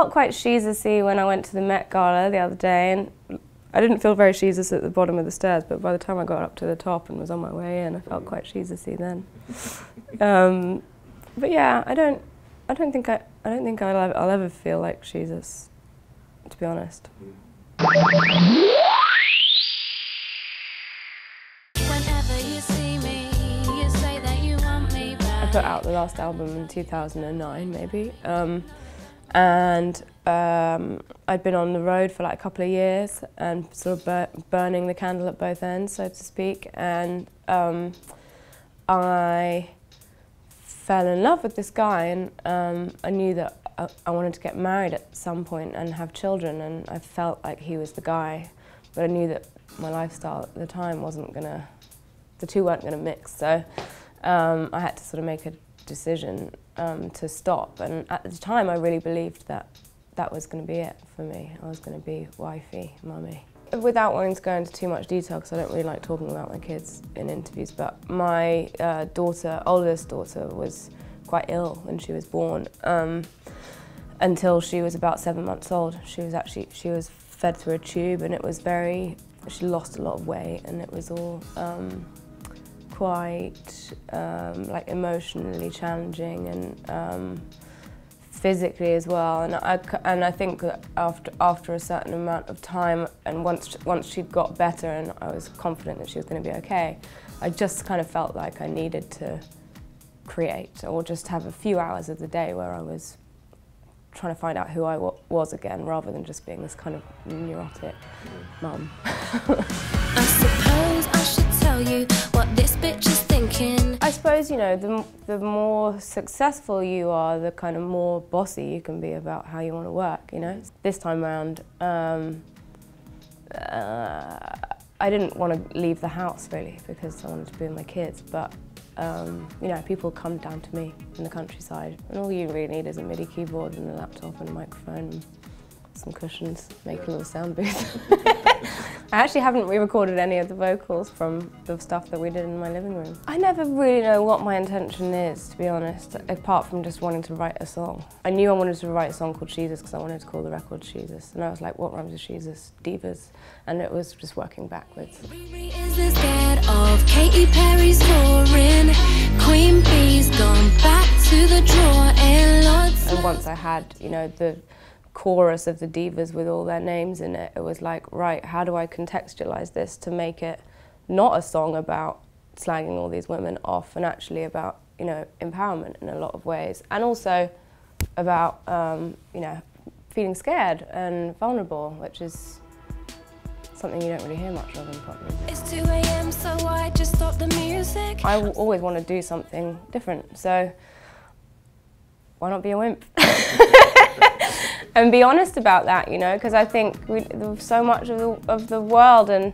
felt quite Sheezus-y when I went to the Met Gala the other day, and I didn't feel very Sheezus at the bottom of the stairs, but by the time I got up to the top and was on my way in, I felt quite Sheezus-y then. But yeah, I don't think I'll ever feel like Sheezus, to be honest. Whenever you see me, you say that you want me back. I put out the last album in 2009, maybe, and I'd been on the road for like a couple of years and sort of burning the candle at both ends, so to speak, and I fell in love with this guy, and I knew that I wanted to get married at some point and have children, and I felt like he was the guy, but I knew that my lifestyle at the time the two weren't gonna mix, so I had to sort of make a decision to stop, and at the time I really believed that that was gonna be it for me. I was gonna be wifey, mummy. Without wanting to go into too much detail, because I don't really like talking about my kids in interviews, but my oldest daughter was quite ill when she was born, until she was about 7 months old. She was fed through a tube, and it was she lost a lot of weight, and it was all quite like emotionally challenging and physically as well, and I think that after a certain amount of time, and once she'd got better and I was confident that she was going to be okay, I just kind of felt like I needed to create, or just have a few hours of the day where I was trying to find out who I was again, rather than just being this kind of neurotic mum. I suppose I should tell you what this bitch is thinking. I suppose, you know, the more successful you are, the kind of more bossy you can be about how you want to work, you know? This time around, I didn't want to leave the house, really, because I wanted to be with my kids, but you know, people come down to me in the countryside, and all you really need is a MIDI keyboard and a laptop and a microphone and some cushions, make a little sound booth. I actually haven't re-recorded any of the vocals from the stuff that we did in my living room. I never really know what my intention is, to be honest, apart from just wanting to write a song. I knew I wanted to write a song called Sheezus because I wanted to call the record Sheezus, and I was like, what rhymes with Sheezus? Divas. And it was just working backwards. Isn't scared of Katy Perry's touring. Queen Bee's gone back to the drawer and lots. And once I had, you know, the chorus of the divas with all their names in it, it was like, right, how do I contextualize this to make it not a song about slagging all these women off, and actually about, you know, empowerment in a lot of ways, and also about, you know, feeling scared and vulnerable, which is something you don't really hear much of in pop music. It's 2 AM, so I just stopped the music. I always want to do something different, so why not be a wimp? And be honest about that, you know, because I think so much of the world, and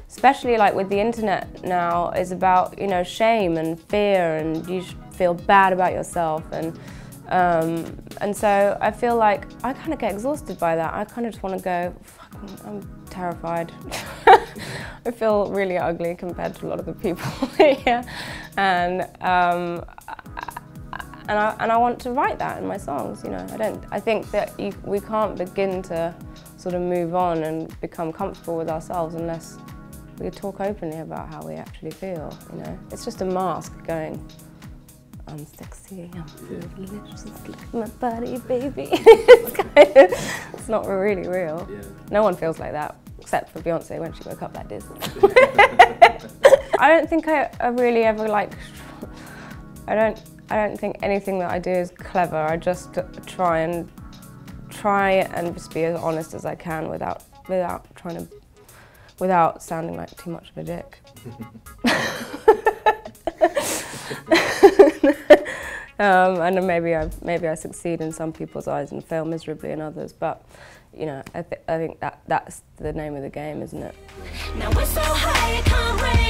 especially like with the internet now, is about, you know, shame and fear, and you feel bad about yourself, and so I feel like I kind of get exhausted by that. I kind of just want to go, fuck, I'm terrified. I feel really ugly compared to a lot of the people here, and I want to write that in my songs, you know. I think that we can't begin to sort of move on and become comfortable with ourselves unless we talk openly about how we actually feel, you know. It's just a mask going, I'm sexy, I'm delicious, look at my body, baby. It's not really real. Yeah. No one feels like that, except for Beyonce when she woke up like this. I don't think I really ever like, I don't think anything that I do is clever. I just try and just be as honest as I can without sounding like too much of a dick. And maybe I succeed in some people's eyes and fail miserably in others, but you know, I think that's the name of the game, isn't it? Now we're so high it can't rain.